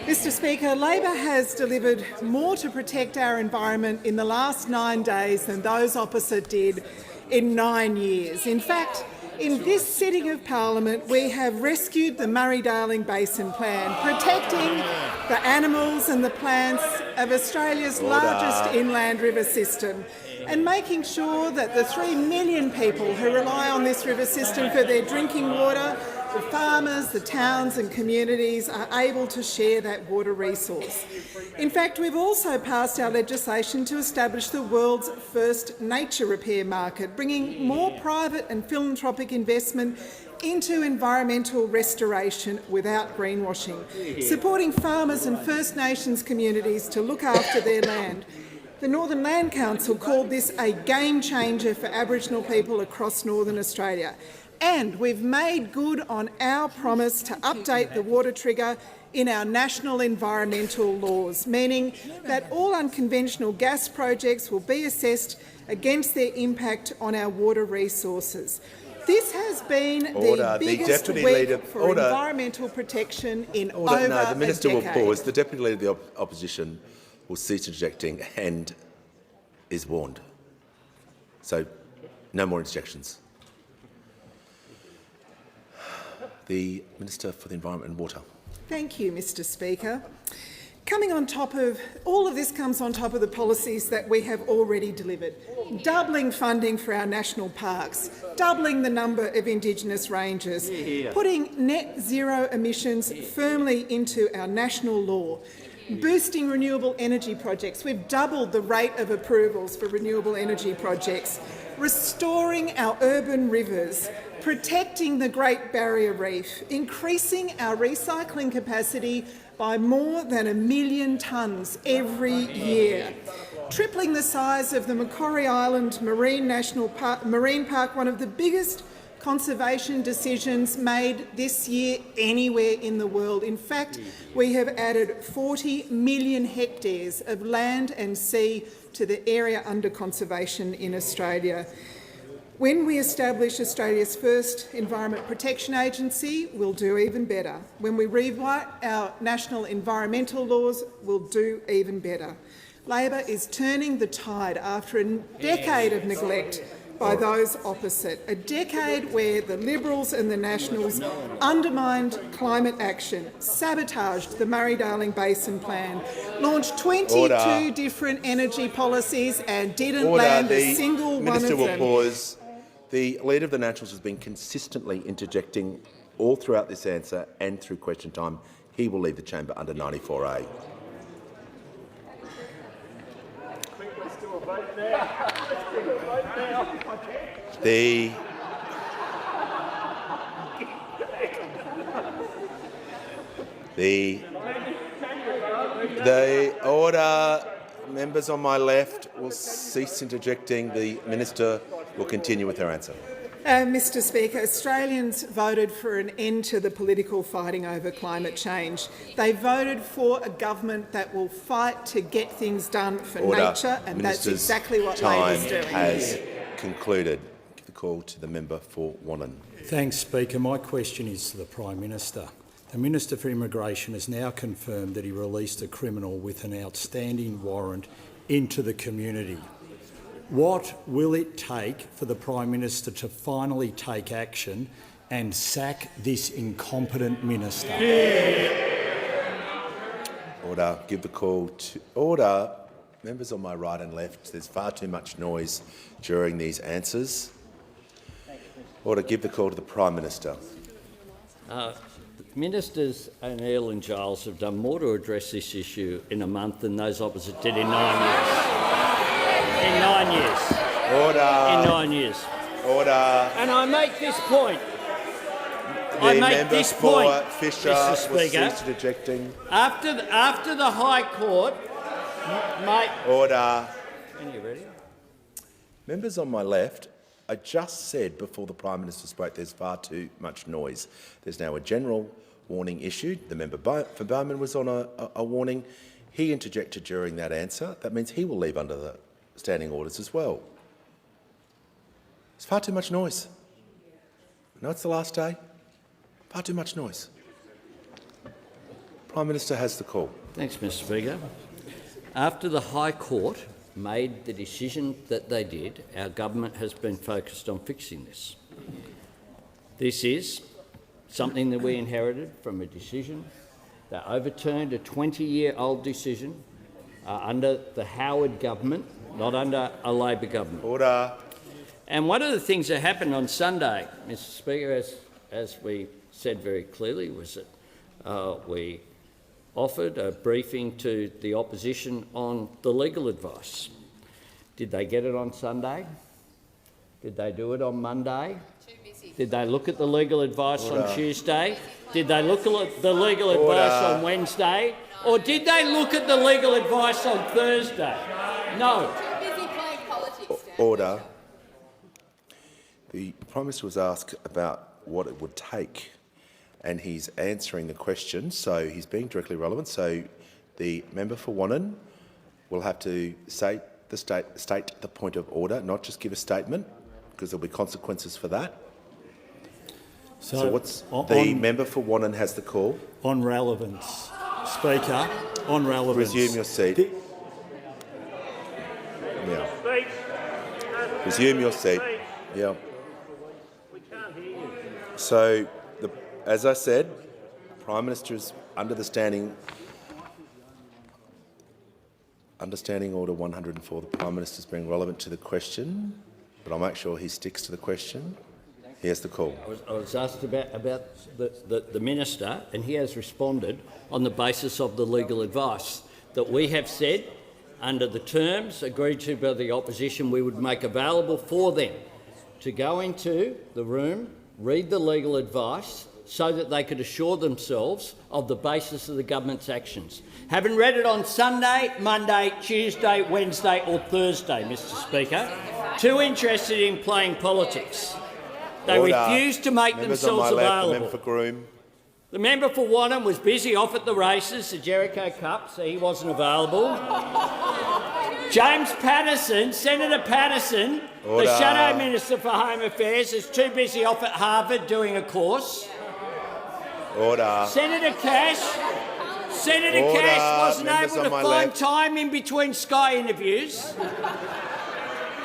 Mr Speaker, Labor has delivered more to protect our environment in the last 9 days than those opposite did in 9 years. In fact, In this sitting of Parliament, we have rescued the Murray-Darling Basin Plan, protecting the animals and the plants of Australia's largest inland river system, and making sure that the 3 million people who rely on this river system for their drinking water, the farmers, the towns and communities, are able to share that water resource. In fact, we've also passed our legislation to establish the world's first nature repair market, bringing more private and philanthropic investment into environmental restoration without greenwashing, supporting farmers and First Nations communities to look after their land. The Northern Land Council called this a game changer for Aboriginal people across Northern Australia. And we've made good on our promise to update the water trigger in our national environmental laws, meaning that all unconventional gas projects will be assessed against their impact on our water resources. This has been the biggest week for environmental protection in over a decade. No, the Minister will pause. The Deputy Leader of the Opposition will cease interjecting and is warned. So, no more interjections. The Minister for the Environment and Water. Thank you, Mr Speaker. Coming on top of all of this comes on top of the policies that we have already delivered. Doubling funding for our national parks, doubling the number of Indigenous ranges, putting net zero emissions firmly into our national law, boosting renewable energy projects. We've doubled the rate of approvals for renewable energy projects, restoring our urban rivers, protecting the Great Barrier Reef, increasing our recycling capacity by more than 1 million tonnes every year, tripling the size of the Macquarie Island Marine Park, one of the biggest conservation decisions made this year anywhere in the world. In fact, we have added 40 million hectares of land and sea to the area under conservation in Australia. When we establish Australia's first Environment Protection Agency, we'll do even better. When we rewrite our national environmental laws, we'll do even better. Labor is turning the tide after a decade of neglect by those opposite, a decade where the Liberals and the Nationals undermined climate action, sabotaged the Murray-Darling Basin Plan, launched 22 different energy policies and didn't land a single one of them. The Minister will pause. The Leader of the Nationals has been consistently interjecting all throughout this answer and through question time. He will leave the chamber under 94A. The order. Members on my left will cease interjecting. The Minister will continue with her answer. Mr Speaker, Australians voted for an end to the political fighting over climate change. They voted for a government that will fight to get things done for nature, and that's exactly what Labor's doing. Time has concluded. Give the call to the member for Wannon. Thanks, Speaker. My question is to the Prime Minister. The Minister for Immigration has now confirmed that he released a criminal with an outstanding warrant into the community. What will it take for the Prime Minister to finally take action and sack this incompetent minister? Order. Give the call to order. Members on my right and left, there's far too much noise during these answers. Order. Give the call to the Prime Minister. Ministers O'Neill and Giles have done more to address this issue in a month than those opposite did in 9 years. In 9 years. Order. In 9 years. Order. And I make this point. Fisher, Mr. Speaker. will cease interjecting. After the High Court, Order. Are you ready? Members on my left, I just said before the Prime Minister spoke there's far too much noise. There's now a general warning issued. The member for Bowman was on a warning. He interjected during that answer. That means he will leave under the standing orders as well. There's far too much noise. No, it's the last day. Far too much noise. Prime Minister has the call. Thanks, Mr. Speaker. After the High Court made the decision that they did, our government has been focused on fixing this. This is something that we inherited from a decision that overturned a 20-year-old decision under the Howard government, not under a Labor government. Order. And one of the things that happened on Sunday, Mr Speaker, as we said very clearly, was that we offered a briefing to the opposition on the legal advice. Did they get it on Sunday? Did they do it on Monday? Did they look at the legal advice on Tuesday? Did they look at the legal advice on Wednesday? Or did they look at the legal advice on Thursday? No. Order. The Prime Minister was asked about what it would take, and he's answering the question, so he's being directly relevant. So the member for Wannon will have to state the point of order, not just give a statement, because there'll be consequences for that. So what's the member for Wannon has the call. On relevance. Speaker, on relevance. Resume your seat. Yeah. Resume your seat. Yeah. So, as I said, Prime Minister is under the Standing Order 104. The Prime Minister is being relevant to the question, but I'll make sure he sticks to the question. He has the call. I was asked about the Minister, and he has responded on the basis of the legal advice that we have said, under the terms agreed to by the opposition, we would make available for them to go into the room, read the legal advice, so that they could assure themselves of the basis of the government's actions. Haven't read it on Sunday, Monday, Tuesday, Wednesday or Thursday, Mr Speaker. Too interested in playing politics. They refused to make themselves available. The member for Groom. The member for Wannon was busy off at the races, the Jericho Cup, so he wasn't available. James Patterson, Senator Patterson, the Shadow Minister for Home Affairs, is too busy off at Harvard doing a course. Order. Senator Cash wasn't able to find time in between Sky interviews.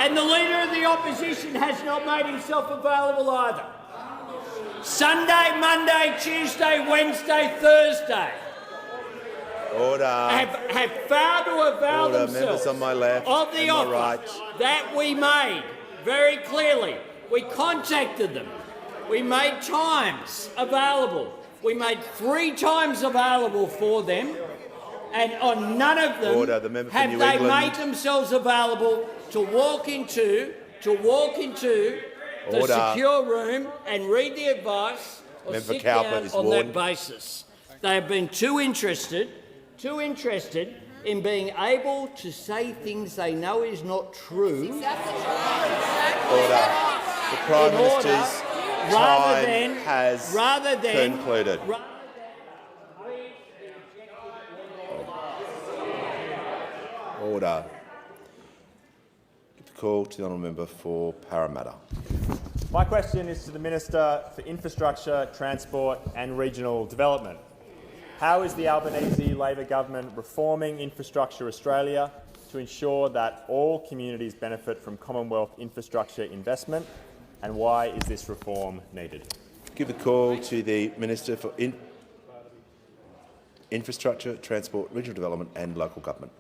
And the Leader of the Opposition has not made himself available either. Sunday, Monday, Tuesday, Wednesday, Thursday have failed to avail themselves on my left, of the offer right. that we made very clearly. We contacted them. We made times available. We made 3 times available for them, and on none of them have they made themselves available to walk into the secure room and read the advice or sit down on that basis. They have been too interested in being able to say things they know is not true. Order. The Prime Minister's time has concluded. Order. Call to the honourable member for Parramatta. My question is to the Minister for Infrastructure, Transport and Regional Development. How is the Albanese Labor government reforming Infrastructure Australia to ensure that all communities benefit from Commonwealth infrastructure investment, and why is this reform needed? Give the call to the Minister for Infrastructure, Transport, Regional Development and Local Government.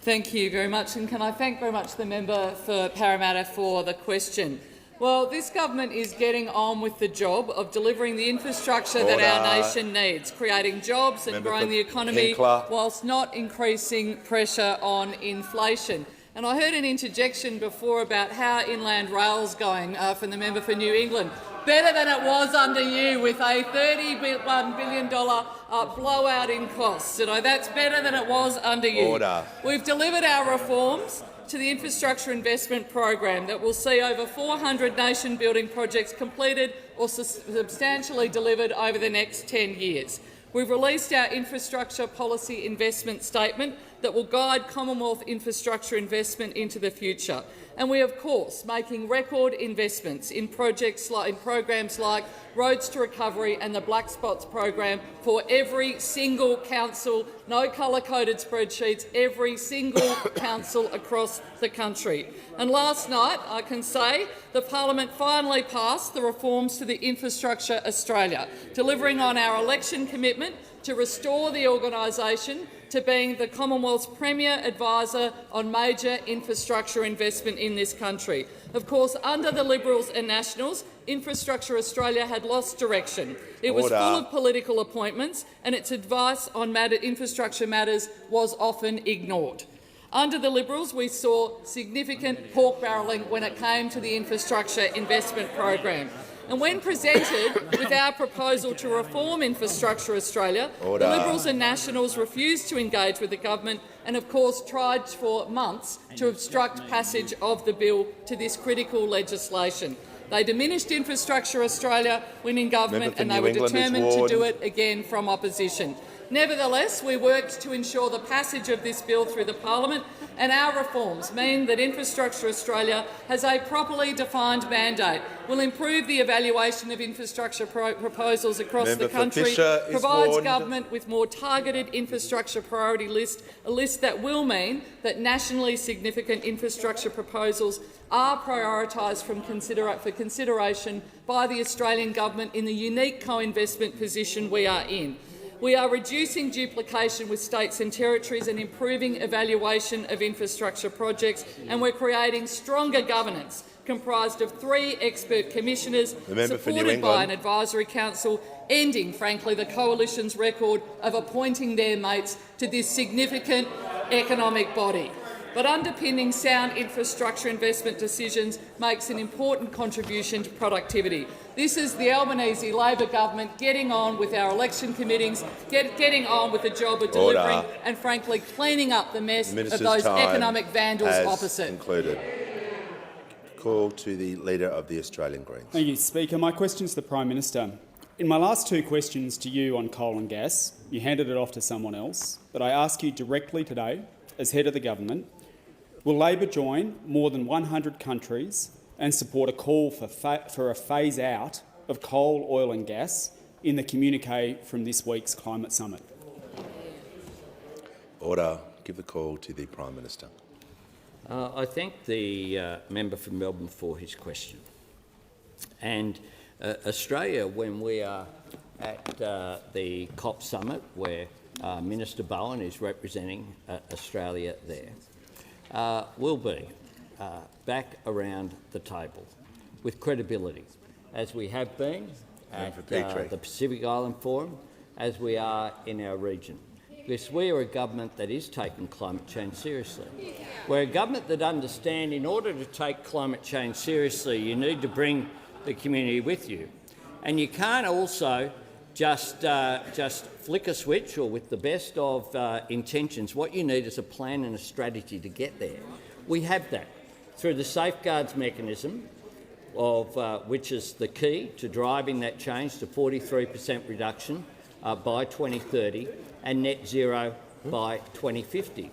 Thank you very much, and can I thank very much the member for Parramatta for the question. Well, this government is getting on with the job of delivering the infrastructure that our nation needs, creating jobs and growing the economy whilst not increasing pressure on inflation. And I heard an interjection before about how Inland Rail's going from the member for New England. Better than it was under you, with a $31 billion blowout in costs. That's better than it was under you. Order. We've delivered our reforms to the infrastructure investment program that will see over 400 nation-building projects completed or substantially delivered over the next 10 years. We've released our infrastructure policy investment statement that will guide Commonwealth infrastructure investment into the future. And we, of course, making record investments in programs like Roads to Recovery and the Black Spots program for every single council, no colour-coded spreadsheets, every single council across the country. And last night, I can say, the Parliament finally passed the reforms to the Infrastructure Australia, delivering on our election commitment to restore the organisation to being the Commonwealth's premier advisor on major infrastructure investment in this country. Of course, under the Liberals and Nationals, Infrastructure Australia had lost direction. It was full of political appointments, and its advice on infrastructure matters was often ignored. Under the Liberals, we saw significant pork barrelling when it came to the infrastructure investment program. And when presented with our proposal to reform Infrastructure Australia, the Liberals and Nationals refused to engage with the government and, of course, tried for months to obstruct passage of the bill to this critical legislation. They diminished Infrastructure Australia when in government, and they were determined to do it again from opposition. Nevertheless, we worked to ensure the passage of this bill through the Parliament, and our reforms mean that Infrastructure Australia has a properly defined mandate, will improve the evaluation of infrastructure proposals across the country, provides government with more targeted infrastructure priority list, a list that will mean that nationally significant infrastructure proposals are prioritised for consideration by the Australian government in the unique co-investment position we are in. We are reducing duplication with states and territories and improving evaluation of infrastructure projects, and we're creating stronger governance comprised of 3 expert commissioners supported by an advisory council, ending, frankly, the coalition's record of appointing their mates to this significant economic body. But underpinning sound infrastructure investment decisions makes an important contribution to productivity. This is the Albanese Labor government getting on with our election committees, getting on with the job of delivering and, frankly, cleaning up the mess of those economic vandals opposite. Concluded. Call to the Leader of the Australian Greens. Thank you, Speaker. My question is to the Prime Minister. In my last 2 questions to you on coal and gas, you handed it off to someone else, but I ask you directly today, as head of the government, will Labor join more than 100 countries and support a call for a phase-out of coal, oil and gas in the communique from this week's Climate Summit? Order. Give the call to the Prime Minister. I thank the member for Melbourne for his question. And Australia, when we are at the COP Summit, where Minister Bowen is representing Australia there, will be back around the table with credibility, as we have been at the Pacific Island Forum, as we are in our region. Because we are a government that is taking climate change seriously. We're a government that understands in order to take climate change seriously, you need to bring the community with you. And you can't also just flick a switch or with the best of intentions. What you need is a plan and a strategy to get there. We have that through the safeguards mechanism, which is the key to driving that change to 43% reduction by 2030 and net zero by 2050.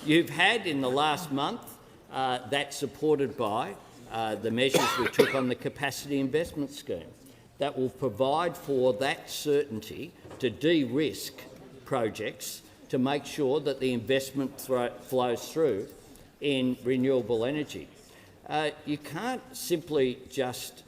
You've had in the last month that supported by the measures we took on the capacity investment scheme that will provide for that certainty to de-risk projects to make sure that the investment flows through in renewable energy. You can't simply just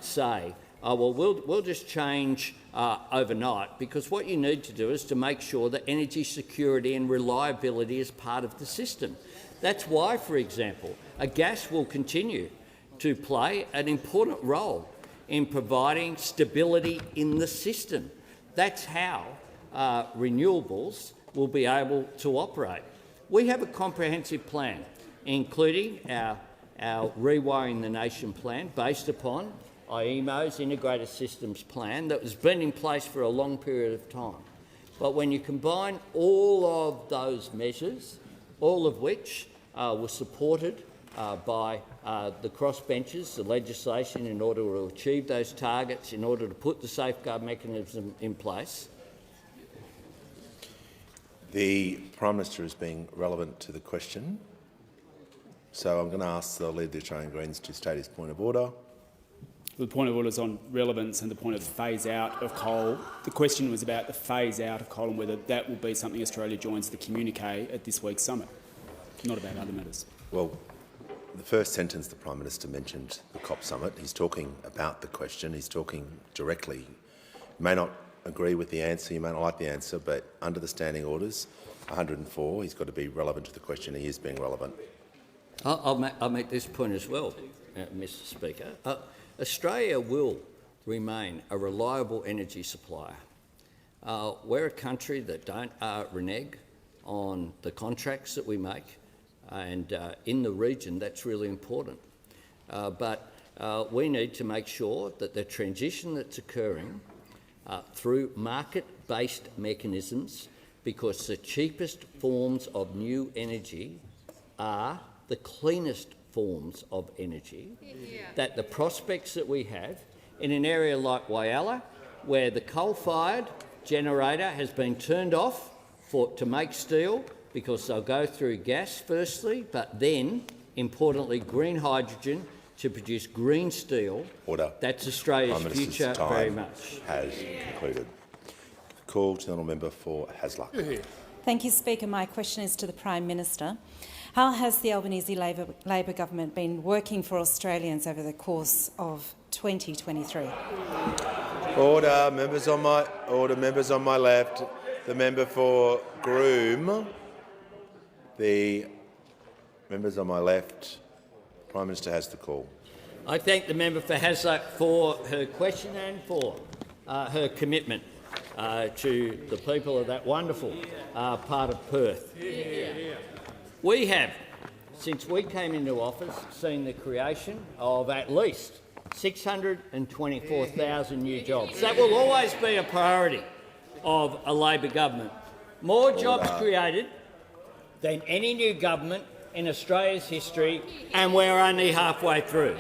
say, oh, well, we'll just change overnight, because what you need to do is to make sure that energy security and reliability is part of the system. That's why, for example, gas will continue to play an important role in providing stability in the system. That's how renewables will be able to operate. We have a comprehensive plan, including our Rewiring the Nation plan, based upon IEMO's Integrated Systems Plan that has been in place for a long period of time. But when you combine all of those measures, all of which were supported by the crossbenchers, the legislation, in order to achieve those targets, in order to put the safeguard mechanism in place. The Prime Minister is being relevant to the question, so I'm going to ask the Leader of the Australian Greens to state his point of order. The point of order is on relevance and the point of phase out of coal. The question was about the phase out of coal and whether that will be something Australia joins the communique at this week's summit, not about other matters. Well, the first sentence the Prime Minister mentioned the COP summit. He's talking about the question. He's talking directly. You may not agree with the answer, you may not like the answer, but under the standing orders, 104, he's got to be relevant to the question. He is being relevant. I'll make this point as well, Mr Speaker. Australia will remain a reliable energy supplier. We're a country that don't renege on the contracts that we make, and in the region that's really important. But we need to make sure that the transition that's occurring through market-based mechanisms, because the cheapest forms of new energy are the cleanest forms of energy, that the prospects that we have in an area like Whyalla, where the coal-fired generator has been turned off to make steel, because they'll go through gas firstly, but then, importantly, green hydrogen to produce green steel. Order. That's Australia's future very much. Has concluded. Call to the honourable member for Hasluck. Thank you, Speaker. My question is to the Prime Minister. How has the Albanese Labor government been working for Australians over the course of 2023? Order. Members on my left. The member for Groom. The members on my left. Prime Minister has the call. I thank the member for Hasluck for her question and for her commitment to the people of that wonderful part of Perth. We have, since we came into office, seen the creation of at least 624,000 new jobs. That will always be a priority of a Labor government. More jobs created than any new government in Australia's history, and we're only halfway through.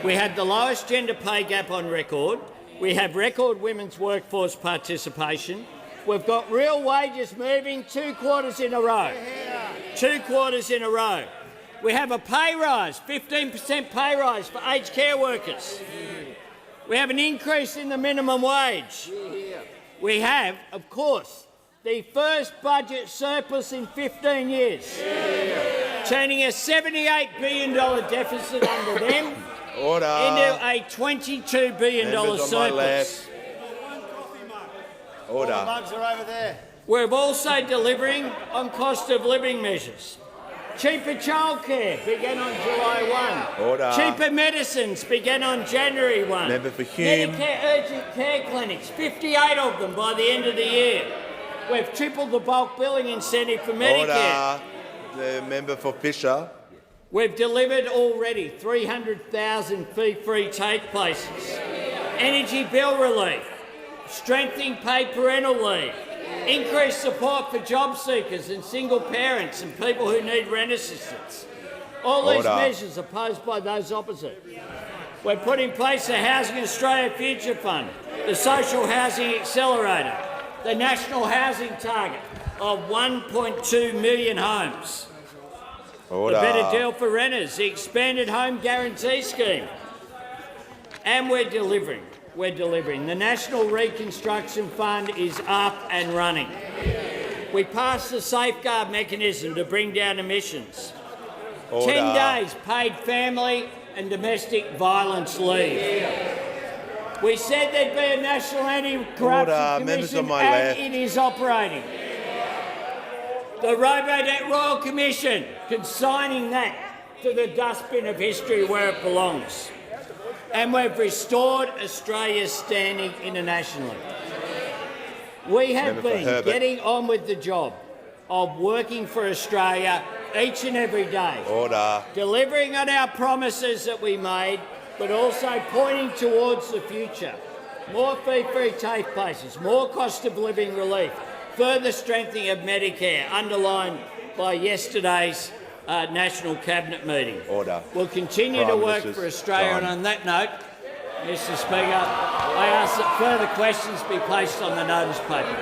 We have the lowest gender pay gap on record. We have record women's workforce participation. We've got real wages moving 2 quarters in a row. 2 quarters in a row. We have a pay rise, 15% pay rise for aged care workers. We have an increase in the minimum wage. We have, of course, the first budget surplus in 15 years, turning a $78 billion deficit under them into a $22 billion surplus. Order. All the mugs are over there. We're also delivering on cost of living measures. Cheaper childcare began on July 1. Order. Cheaper medicines began on January 1. Member for Hume. Medicare urgent care clinics, 58 of them by the end of the year. We've tripled the bulk billing incentive for Medicare. Order. The member for Fisher. We've delivered already 300,000 fee-free TAFE places, energy bill relief, strengthening paid parental leave, increased support for job seekers and single parents and people who need rent assistance. All these measures opposed by those opposite. We've put in place the Housing Australia Future Fund, the Social Housing Accelerator, the National Housing Target of 1.2 million homes. Order. The Better Deal for Renters, the Expanded Home Guarantee Scheme. And we're delivering. We're delivering. The National Reconstruction Fund is up and running. We passed the safeguard mechanism to bring down emissions. Order. 10 days paid family and domestic violence leave. We said there'd be a National Anti-Corruption Commission, and it is operating. The Robodebt Royal Commission, consigning that to the dustbin of history where it belongs. And we've restored Australia's standing internationally. We have been getting on with the job of working for Australia each and every day. Order. Delivering on our promises that we made, but also pointing towards the future. More fee-free TAFE places, more cost of living relief, further strengthening of Medicare, underlined by yesterday's National Cabinet meeting. Order. We'll continue to work for Australia, and on that note, Mr Speaker, I ask that further questions be placed on the notice paper.